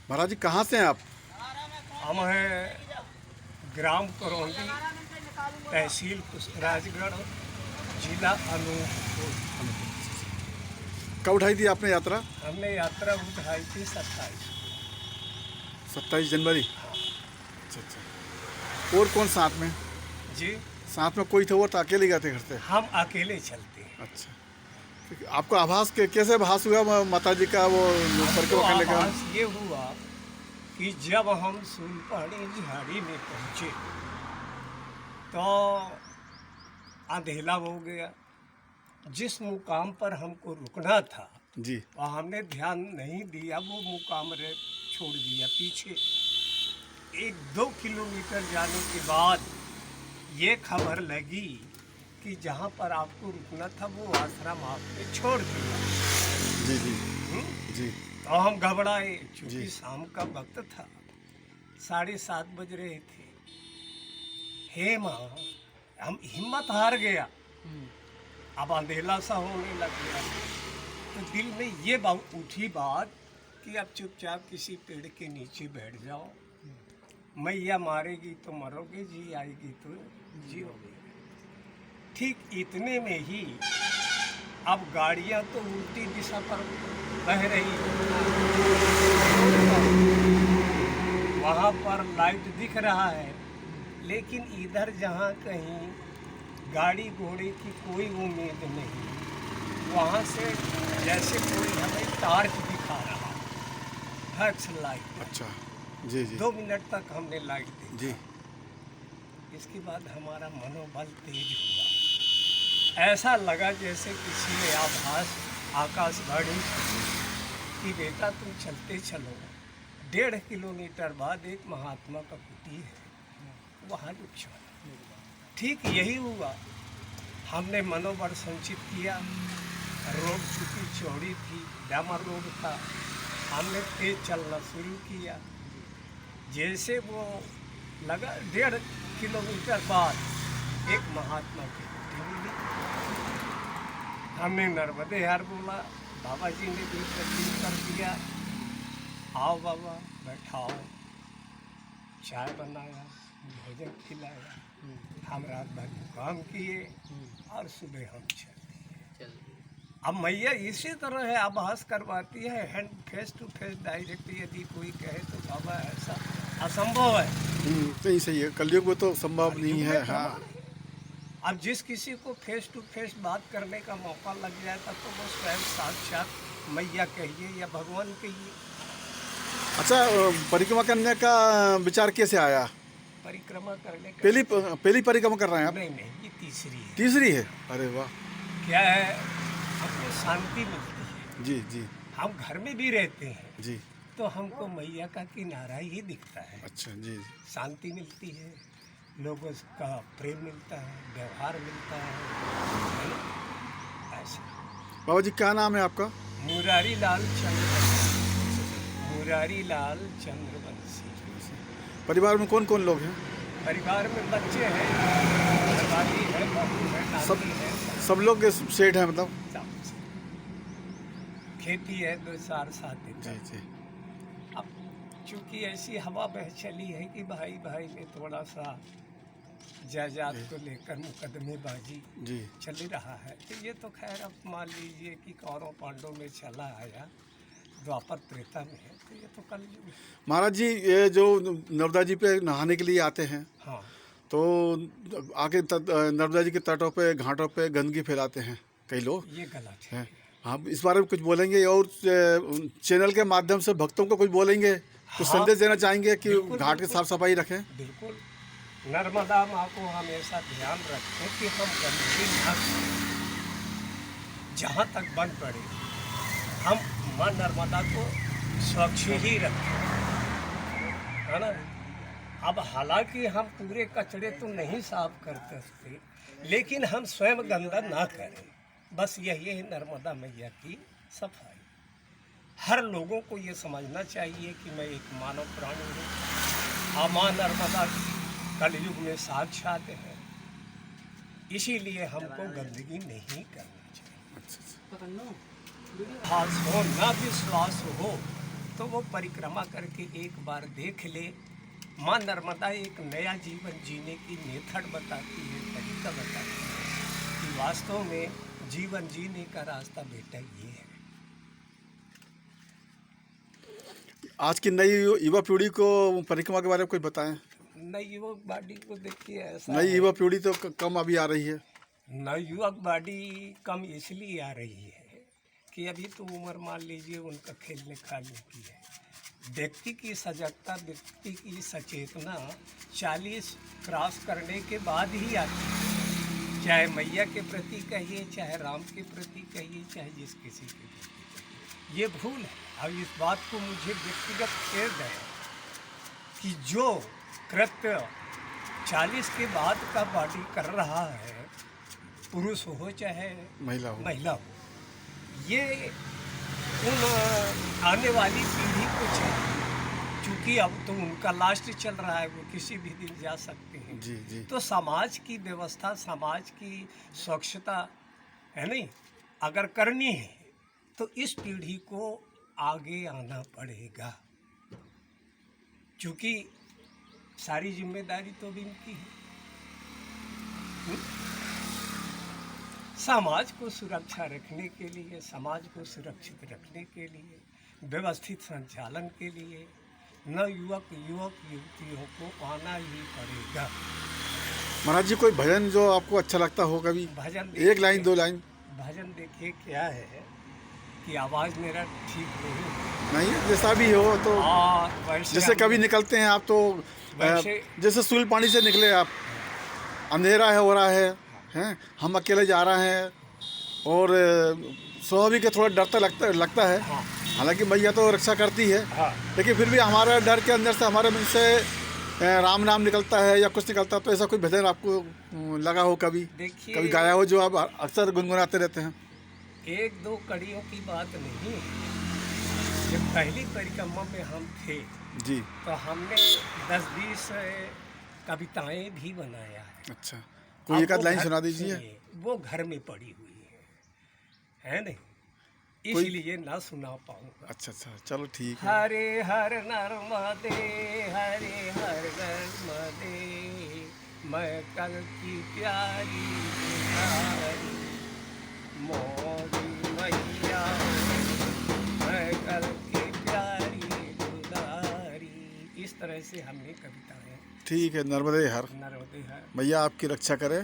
महाराज जी कहाँ से हैं आप? हम हैं ग्राम करौंदी, तहसील पुष्पराजगढ़, जिला अनूपपुर। कब उठाई थी आपने यात्रा? हमने यात्रा उठाई थी 27 जनवरी। अच्छा अच्छा। और कौन साथ में? जी। साथ में कोई थे और तो अकेले गए थे घर से? हम अकेले चलते हैं। अच्छा। तो आपको आभास कैसे आभास हुआ माता जी का वो परिक्रमा करने का? आभास ये हुआ कि जब हम सूलपहाड़ी झाड़ी में पहुँचे तो अंधेला हो गया। जिस मुकाम पर हमको रुकना था जी वह हमने ध्यान नहीं दिया, वो मुकाम छोड़ दिया पीछे। 1-2 किलोमीटर जाने के बाद ये खबर लगी कि जहाँ पर आपको रुकना था वो आश्रम आपने छोड़ दिया। जी जी जी तो हम घबराए, क्योंकि जी। शाम का वक्त था, 7:30 बज रहे थे। हे माँ, हम हिम्मत हार गया। अब अंधेला सा होने लग गया तो दिल में ये बात उठी बात कि अब चुपचाप किसी पेड़ के नीचे बैठ जाओ। मैया मारेगी तो मरोगे, जी आएगी तो जियोगे। ठीक इतने में ही अब गाड़ियां तो उल्टी दिशा पर बह रही, वहाँ पर लाइट दिख रहा है, लेकिन इधर जहाँ कहीं गाड़ी घोड़े की कोई उम्मीद नहीं। वहाँ से जैसे कोई हमें टार्च दिखा रहा, फ्लैश लाइट। अच्छा। जी जी 2 मिनट तक हमने लाइट देखा। जी। इसके बाद हमारा मनोबल तेज हुआ। ऐसा लगा जैसे किसी ने आभास आकाशवाणी कि बेटा तुम चलते चलो। 1.5 किलोमीटर बाद एक महात्मा का कुटी है, वहाँ रुक जाओ। ठीक यही हुआ। हमने मनोबल संचित किया। रोड चूँकि चौड़ी थी, डामर रोड था, हमने तेज चलना शुरू किया। जैसे वो लगा 1.5 किलोमीटर बाद एक महात्मा की कुटी मिली। हमने नर्मदे हर बोला, बाबा जी ने भी तस्लीम कर दिया, आओ बाबा बैठाओ। चाय बनाया, भोजन खिलाया। हम रात भर काम किए और सुबह हम चले। अब मैया इसी तरह है, आभास करवाती है, hand face to face direct. यदि कोई कहे तो बाबा ऐसा असंभव है। सही सही है, कलयुग में तो संभव नहीं है। हाँ। अब जिस किसी को फेस टू फेस बात करने का मौका लग जाता तो वो स्वयं साक्षात मैया कहिए या भगवान कहिए। अच्छा, परिक्रमा करने का विचार कैसे आया? परिक्रमा करने का पहली परिक्रमा कर रहे हैं आप? नहीं, ये तीसरी है। तीसरी है? अरे वाह। क्या है, हमको शांति मिलती है। जी जी हम घर में भी रहते हैं जी। तो हमको मैया का किनारा ही दिखता है। अच्छा जी शांति मिलती है, लोगों का प्रेम मिलता है, व्यवहार मिलता है ना? ऐसा। बाबा जी क्या नाम है आपका? मुरारी लाल चंद्रवंशी। मुरारी लाल चंद्रवंशी। परिवार में कौन कौन लोग हैं? परिवार में बच्चे हैं, घरवाली है, बहू है, नाती है। सब लोग सेठ हैं मतलब? खेती है 2-4 साथ जी एकड़। जी अब चूंकि ऐसी हवा बह चली है कि भाई भाई में थोड़ा सा जायदाद को लेकर मुकदमेबाजी जी। चल रहा है। तो ये तो खैर अब मान लीजिए कि कौरव पांडव में चला आया, द्वापर त्रेता में है, तो ये तो कल। महाराज जी, ये जो नर्मदा जी पे नहाने के लिए आते हैं हाँ। तो आके नर्मदा जी के तटों पे घाटों पे गंदगी फैलाते हैं कई लोग ये गलत है। हैं। हाँ, इस बारे में कुछ बोलेंगे और चैनल के माध्यम से भक्तों को कुछ बोलेंगे, कुछ हाँ, संदेश देना चाहेंगे कि बिल्कुल, घाट की बिल्कुल। साफ सफाई रखें? बिल्कुल। नर्मदा माँ को हमेशा ध्यान रखें कि हम गंदगी ना करें। जहाँ तक बन पड़े हम माँ नर्मदा को स्वच्छ ही रखें, है ना? अब हालांकि हम पूरे कचरे तो नहीं साफ कर सकते, लेकिन हम स्वयं गंदा ना करें। बस यही है नर्मदा मैया की सफाई। हर लोगों को ये समझना चाहिए कि मैं एक मानव प्राणी हूँ और माँ नर्मदा कलयुग में साक्षात है। इसीलिए हमको गंदगी नहीं करनी चाहिए। अच्छा। विश्वास हो ना विश्वास हो, तो वो परिक्रमा करके एक बार देख ले। माँ नर्मदा एक नया जीवन जीने की मेथड बताती है, तरीका बताती है कि वास्तव में जीवन जीने का रास्ता बेटा ये है। आज की नई युवा पीढ़ी को परिक्रमा के बारे में कुछ बताएं। नई युवक बॉडी को देखिए ऐसा नई है, युवा पीढ़ी तो कम अभी आ रही है। नई युवक बॉडी कम इसलिए आ रही है कि अभी तो उम्र मान लीजिए उनका खेलने खाने की है। व्यक्ति की सजगता, व्यक्ति की सचेतना 40 क्रॉस करने के बाद ही आती है। चाहे मैया के प्रति कहिए, चाहे राम के प्रति कहिए, चाहे जिस किसी के प्रति कहिए, ये भूल है। अब इस बात को मुझे व्यक्तिगत खेद है कि जो कृत्य 40 के बाद का बॉडी कर रहा है, पुरुष हो चाहे महिला हो, ये उन आने वाली पीढ़ी को चाहिए। चूँकि अब तो उनका लास्ट चल रहा है, वो किसी भी दिन जा सकते हैं। जी जी। तो समाज की व्यवस्था, समाज की स्वच्छता है नहीं, अगर करनी है तो इस पीढ़ी को आगे आना पड़ेगा, क्योंकि सारी जिम्मेदारी तो भी इनकी है। समाज को सुरक्षा रखने के लिए, समाज को सुरक्षित रखने के लिए, व्यवस्थित संचालन के लिए न युवक युवतियों को आना ही पड़ेगा। महाराज जी, कोई भजन जो आपको अच्छा लगता हो कभी? भजन एक लाइन, दो लाइन। भजन देखिए क्या है कि आवाज़ मेरा ठीक नहीं, जैसा भी हो तो। वैसे जैसे कभी निकलते हैं आप तो जैसे सूल पानी से निकले आप, अंधेरा है, हो रहा है, हैं, हम अकेले जा रहे हैं और स्वाभाविक है थोड़ा डर तो लगता है। हाँ। हालांकि मैया तो रक्षा करती है, हाँ। लेकिन फिर भी हमारा डर के अंदर से, हमारे मन से राम नाम निकलता है या कुछ निकलता है। तो ऐसा कोई भजन आपको लगा हो कभी, देखिए, कभी गाया हो जो आप अक्सर गुनगुनाते रहते हैं? एक दो कड़ियों की बात नहीं है। जब पहली परिक्रमा में हम थे जी। तो हमने 10-20 कविताएं भी बनाया है। अच्छा, कोई एक आध लाइन सुना दीजिए। वो घर में पड़ी हुई है नहीं, इसलिए ना सुना पाऊंगा। अच्छा, चलो ठीक है। हरे हर नर्मदे, हरे हर नर्मदे, मैं कल की प्यारी दुलारी, मोरी मैया, मैं कल की प्यारी दुलारी। इस तरह से हमने कविताएं। ठीक है, नर्मदे हर। नर्मदे हर। मैया आपकी रक्षा करे।